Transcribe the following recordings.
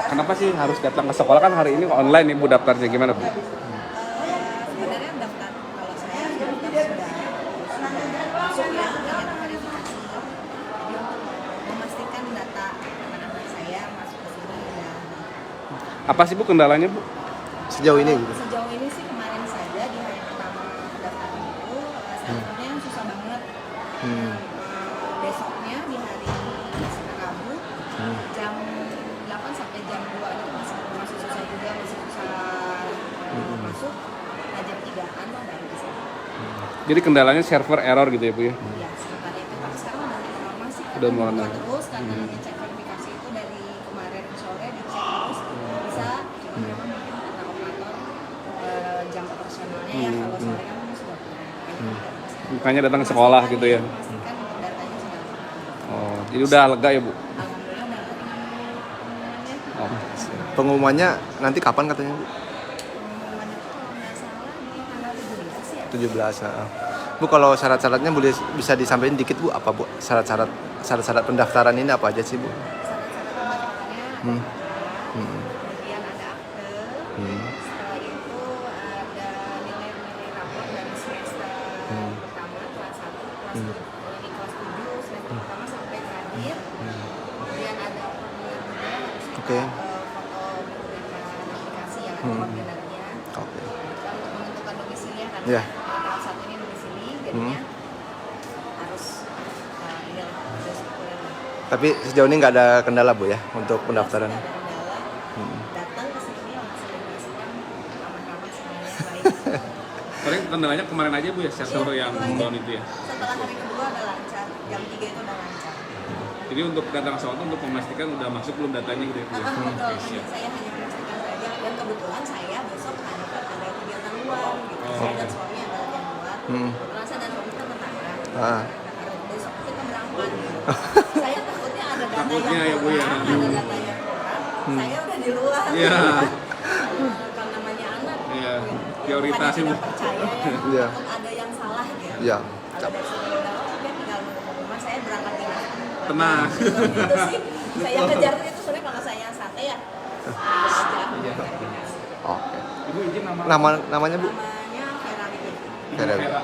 Kenapa sih harus datang ke sekolah? Kan hari ini online Ibu daftarnya, gimana Bu? Sebenarnya daftar kalau saya daftar sudah masuk ya ternyata verifikasi. Jadi untuk memastikan data anak-anak saya masuk ke sini ya. Apa sih Bu kendalanya Bu? Sejauh ini gitu. Sejauh ini sih kemarin saja di hari pertama daftar itu servernya susah banget. Besoknya di hari Rabu jam 8 sampai jam 2 itu masih susah juga, masih susah masuk. Nah jam 3-an lah baru bisa. Jadi kendalanya server error gitu ya Bu ya? Ya sementara itu tapi sekarang udah normal sih. Udah Karena normal. buka terus karena ngecek verifikasi itu dari kemarin sore dicek terus bisa. Cuma memang mungkin karena operator jam operasionalnya ya kalau sore kan sudah pulang. Bukannya datang ke sekolah gitu ya? Memastikan datanya sudah lengkap. Oh, jadi udah lega ya Bu? Alhamdulillah udah Oh. Pengumumannya nanti kapan katanya Bu? pengumuman itu kalau nggak salah di tanggal 17 ya. 17. Bu, kalau syarat-syaratnya boleh bisa disampaikan dikit Bu, apa Bu? Syarat-syarat pendaftaran ini apa aja sih Bu? Syarat-syarat pendaftarannya kemudian ada akte, setelah itu ada nilai-nilai rapor dari semester pertama kelas 1, kelas ini kelas 7, semester pertama sampai terakhir. Kemudian ada formulir juga harus kita Oke. foto menggunakan aplikasi yang ada formulernya. Oke. Dan untuk menentukan domisili karena Iya. tahap 1 ini domisili jadinya harus inilah harus populer lah. Tapi sejauh ini nggak ada kendala Bu ya untuk pendaftaran? Tidak ada kendala. Datang ke sini langsung dimasukkan aman-aman semuanya baik. Paling kendalanya kemarin aja Bu ya, server yang down itu ya? Setelah hari kedua udah lancar, jam 3 itu udah lancar. Jadi untuk datang ke sekolah itu untuk memastikan udah masuk belum datanya gitu ya Bu ya? Betul, saya hanya memastikan saja dan kebetulan saya besok ada kegiatan luar gitu. Saya dan suami ada yang luar. Kebetulan saya dan suami kita tetangga. Besok kita berangkat. Saya takutnya ada data Takutnya yang ya, Bu, ya. kurang, ada data yang kurang. Saya udah di luar. Iya. Kalau namanya anak, Iya, prioritas bukannya Bu. tidak percaya ya, Iya. takut ada yang salah gitu. Iya. Kalau dari sini udah oke tinggal nunggu rumah saya berangkat di mana. Tenang. Itu sih saya kejar itu sebenarnya kalau saya santai ya. Aja. Oke. Ibu izin nama? Namanya Bu? Namanya Vera Widi. Vera. Vera.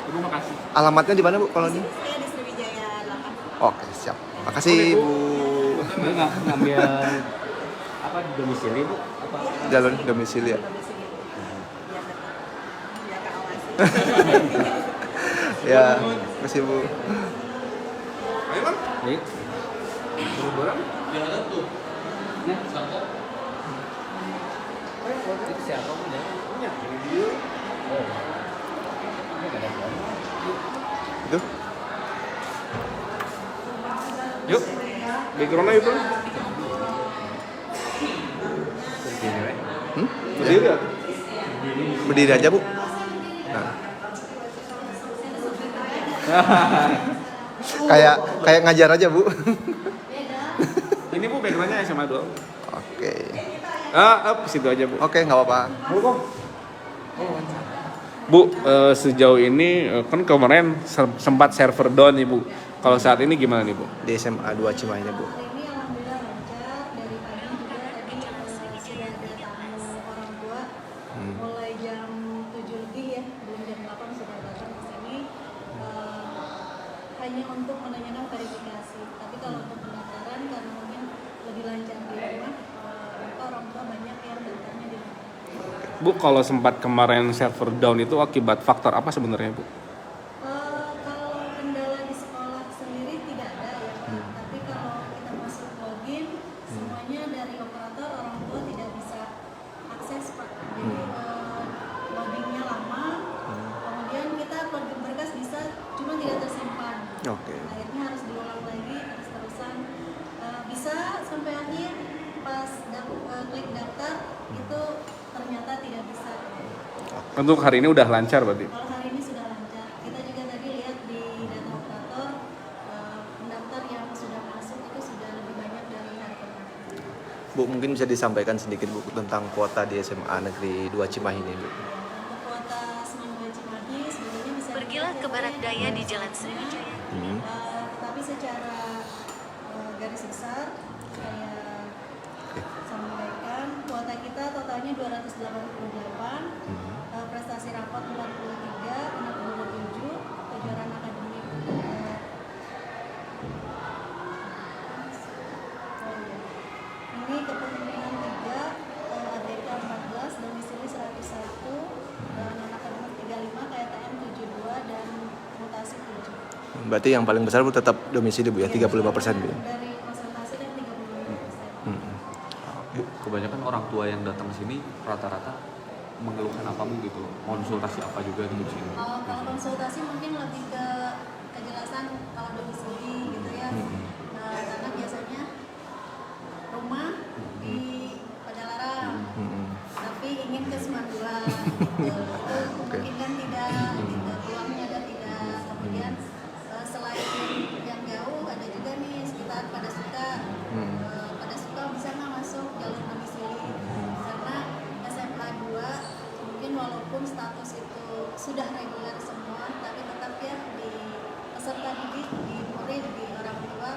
Ibu makasih. Alamatnya di mana Bu kalau ini? Saya di Sriwijaya 8. Oke, siap. Makasih Bu. Ibu ngambil apa domisili Bu? Apa? Jalur domisili ya. Domisili. Biar tetap biar keawasi. Ya, makasih Bu. Ayo Bang. Baik. Buru-buru. Jalan tuh. Nah, sangkok. Itu siapa Bu ya? Punya. Video. Oh. Ini ada apa? Itu. Yuk. Background-nya itu. Berdiri ya? Berdiri aja Bu. Nah. kayak ngajar aja Bu. Ini Bu background-nya SMA 2. Oke. Up situ aja Bu. Oke, nggak apa-apa. Bu, sejauh ini kan kemarin sempat server down nih Bu. Kalau saat ini gimana nih Bu? Di SMA 2 Cimahi ini Bu. Hari ini alhamdulillah lancar, dari pagi juga tadi sudah ada tamu orang tua mulai jam 7 lebih ya, belum jam 8 sudah datang ke sini hanya untuk menanyakan verifikasi. Tapi kalau untuk pendaftaran karena mungkin lebih lancar di rumah, maka orang tua banyak yang daftarnya di rumah. Bu, kalau sempat kemarin server down itu akibat faktor apa sebenarnya Bu? Kalau kendala di sekolah sendiri tidak ada ya Pak, tapi kalau kita masuk login semuanya dari operator orang tua tidak bisa akses Pak. Jadi loadingnya lama, kemudian kita login berkas bisa cuma tidak tersimpan. Oke. Akhirnya harus diulang lagi terus-terusan. Bisa sampai akhir pas klik daftar itu ternyata tidak bisa. Untuk hari ini udah lancar berarti? Kalau hari ini sudah lancar, kita juga tadi lihat di data operator pendaftar yang sudah masuk itu sudah lebih banyak dari hari kemarin. Bu, mungkin bisa disampaikan sedikit Bu tentang kuota di SMA Negeri 2 Cimahi ini Bu. Untuk kuota Senin 2 Cimahi sebenarnya bisa Pergilah ke barat daya di Jalan Sriwijaya. tapi secara garis besar saya sampaikan prestasi rapot 43, anak 27, kejuaraan akademik ini kepemimpinan 3, ABK 14, domisili 101, dan anak akademik 35, KTM 72, dan mutasi 7. Berarti yang paling besar Bu tetap domisili Bu ya, 35% Bu ya? Dari konsentrasi kan 35%. Bu, kebanyakan orang tua yang datang ke sini rata-rata mengeluhkan apa Bu gitu, konsultasi apa juga gitu di sini. Kalau konsultasi mungkin lebih ke kejelasan kalau domisili gitu ya. Karena biasanya rumah di Padalarang, tapi ingin ke Semandua, mungkin kan tidak, peluangnya ada tidak. Kemudian selain yang jauh ada juga nih sekitar pada suka bisa nggak masuk jalur domisili, karena SMA 2 mungkin walaupun status itu sudah reguler semua, tapi tetap ya di peserta didik, di murid, di orang tua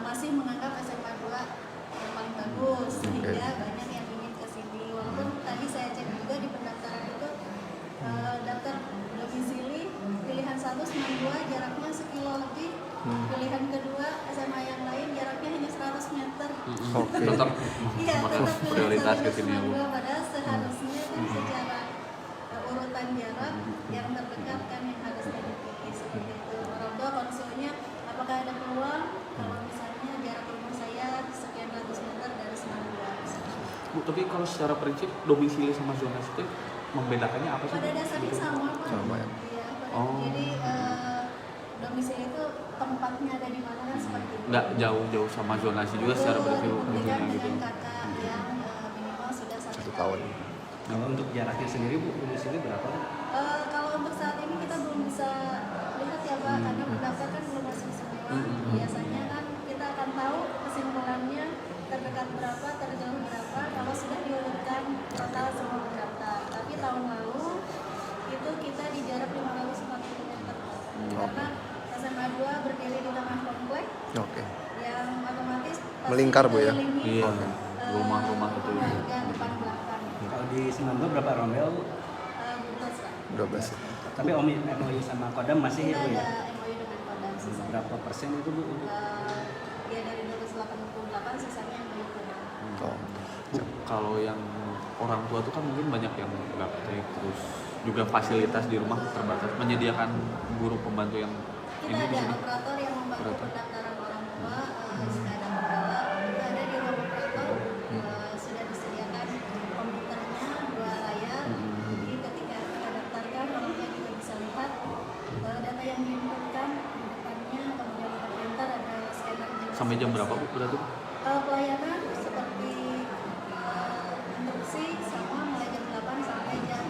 masih menganggap SMA 2 yang paling bagus, sehingga banyak yang ingin ke sini. Walaupun tadi saya cek juga di pendaftaran itu daftar domisili pilihan 1 Semandua jaraknya sekilo lebih, pilihan kedua SMA yang lain jaraknya hanya 100 meter. Tetap Iya, tetap prioritas ke sini Bu. padahal seharusnya kan secara urutan jarak yang terdekat kan yang harus dipilih seperti itu. Orang tua konsulnya apakah ada peluang kalau misalnya jarak rumah saya sekian ratus meter dari Semandua. Bu, tapi kalau secara prinsip domisili sama zonasi itu membedakannya apa sih? Pada Bu? dasarnya sama Pak. Sama ya. Iya, Oh. Jadi domisili itu tempatnya ada di mana kan seperti itu. Nggak jauh-jauh sama zonasi juga secara prinsip dibuktikan gitu. dengan kakak yang minimal sudah 1 1 tahun. Kalau untuk jaraknya sendiri Bu, domisili berapa? Kalau untuk saat ini kita belum bisa lihat ya Pak, karena pendaftar kan belum masuk semua. Biasanya kan kita akan tahu kesimpulannya terdekat berapa, terjauh berapa kalau sudah diurutkan total semua pendaftar. Tapi tahun lalu itu kita di jarak 540 meter. Karena SMA 2 berdiri di tengah komplek Oke. yang otomatis pasti Melingkar, Bu, ya? dikelilingi, Iya. Rumah-rumah itu. warga depan belakang. Kalau di Semandua berapa rombel Bu? Buntes Pak. 12. Tapi MOU sama Kodam masih Kita Bu ya? ada MOU dengan Kodam sisanya. Berapa persen itu Bu? untuk- Ya dari 288 sisanya yang belum Kodam. Oh. Bu, kalau yang orang tua tuh kan mungkin banyak yang gaptek, terus juga fasilitas di rumah terbatas, menyediakan guru pembantu yang Kita ini di ada sini. operator yang membantu Operator. pendaftaran orang tua, jika ada kendala, kita ada di ruang operator, sudah disediakan komputernya 2 layar, jadi ketika kita daftarkan orang tua juga bisa lihat data yang diinputkan di depannya, kemudian ada printer, ada scanner. Sampai jam berapa Bu berarti? Pelayanan seperti instruksi sama mulai jam 8 sampai jam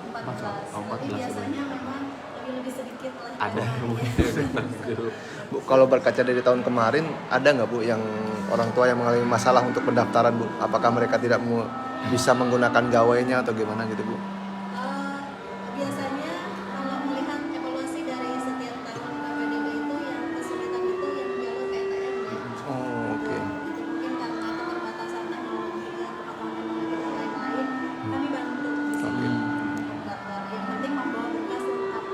14. Oh, 14 Tapi biasanya memang lebih sedikit lah. Ada Bu. Bu, kalau berkaca dari tahun kemarin, ada nggak Bu yang orang tua yang mengalami masalah untuk pendaftaran Bu? Apakah mereka tidak bisa menggunakan gawainya atau gimana gitu Bu? Biasanya kalau melihat evaluasi dari setiap tahun PPDB itu yang kesulitan itu yang jalur PTM ya. Oh, oke. Itu mungkin karena keterbatasan teknologi dan pengetahuan kita lain-lain, kami bantu di sini. Daftar. Yang penting membawa berkas lengkap.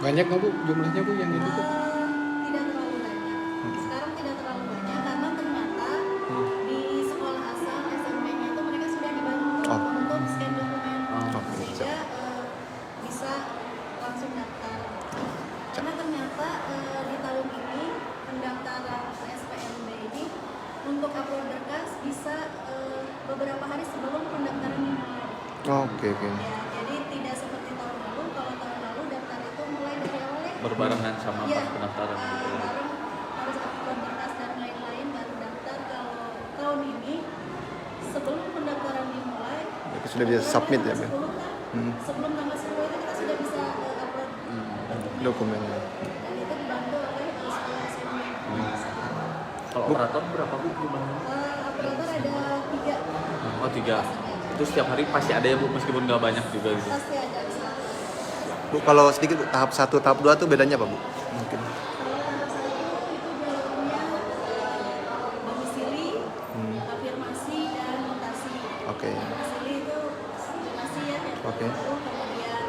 Banyak nggak Bu jumlahnya Bu yang itu Bu? Tidak terlalu banyak. Sekarang tidak terlalu banyak karena ternyata di sekolah asal SMP-nya itu mereka sudah dibantu untuk scan dokumen, sehingga bisa langsung daftar. Karena ternyata di tahun ini pendaftaran SPMB ini untuk upload berkas bisa beberapa hari sebelum pendaftaran dimulai. Oke. Ya, jadi tidak seperti tahun lalu. Kalau tahun lalu daftar itu mulai dari awal ya. Berbarengan sama Iya, pas pendaftaran gitu ya. bareng harus upload berkas dan lain-lain baru daftar. Kalau tahun ini sebelum pendaftaran dimulai Sudah bisa submit ya Bu? 10 kan? Sebelum tanggal 10 itu kita sudah bisa upload Dokumennya. dan itu dibantu oleh sekolah SMP. Kalau operator berapa Bu jumlahnya? Operator ada 3. Oh 3. Itu setiap hari pasti ada ya Bu, meskipun nggak banyak juga gitu. Pasti ada satu. Bu, kalau sedikit Bu, tahap 1, tahap 2 tuh bedanya apa Bu? Mungkin. Kalau tahap 1 itu jalurnya domisili, afirmasi dan mutasi. Oke. Domisili itu Oke. itu, kemudian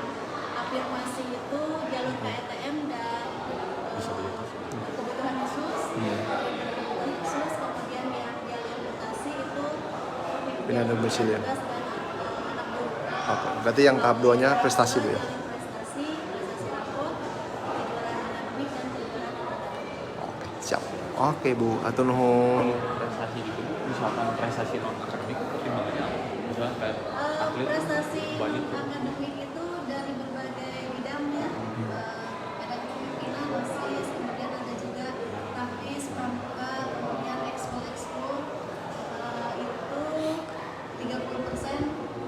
afirmasi itu jalur PTM dan kebutuhan khusus, kebutuhan khusus, kemudian yang jalur mutasi itu Pindahan domisili ya. tugas dan anak buruh. Oke. Berarti yang tahap 2-nya prestasi Bu ya. Prestasi rapor, kejuaraan akademik dan kejuaraan akademik. Oke, siap. Oke Bu, atur nuhun. Prestasi gitu, misalkan prestasi non akademik pertimbangannya apa? Misalkan kayak atlet Prestasi banyak tuh. akademik itu dari berbagai bidang ya. Ada kepemimpinan, OSIS, kemudian ada juga TAFIS, pramuka, kemudian ekskul itu 30%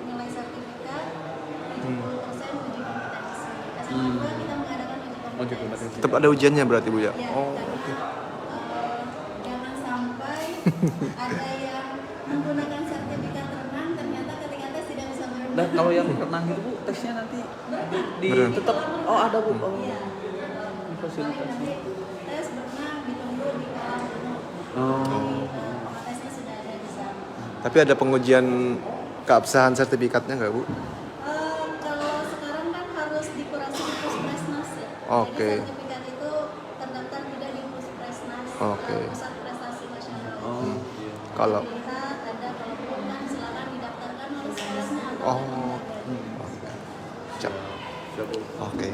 nilai sertifikat, 70% uji kompetensi. SMA 2 kita mengadakan uji kompetensi. Tetap ada ujiannya berarti Bu ya. Ya, Oh, karena oke. jangan sampai ada yang menggunakan sertifikat renang ternyata ketika tes tidak bisa berenang. Dan kalau yang renang gitu Bu, tesnya nanti di Berenang. tetap ada Bu. Oh. Iya. Fasilitas. Nanti tes berenang ditunggu di kolam renang. Oh. Jadi tesnya sudah ada di sana. Tapi ada pengujian keabsahan sertifikatnya nggak Bu? Kalau sekarang kan harus dikurasi di Puspresnas ya. Oke. Jadi sertifikat itu terdaftar tidak di Puspresnas. Oke. Pusat Prestasi Nasional. Oh. Iya. Kalau Dilihat ada kalau belum kan silakan didaftarkan oleh sekolahnya atau Oh. dari lembaga. Siap. Siap Bu. Oke.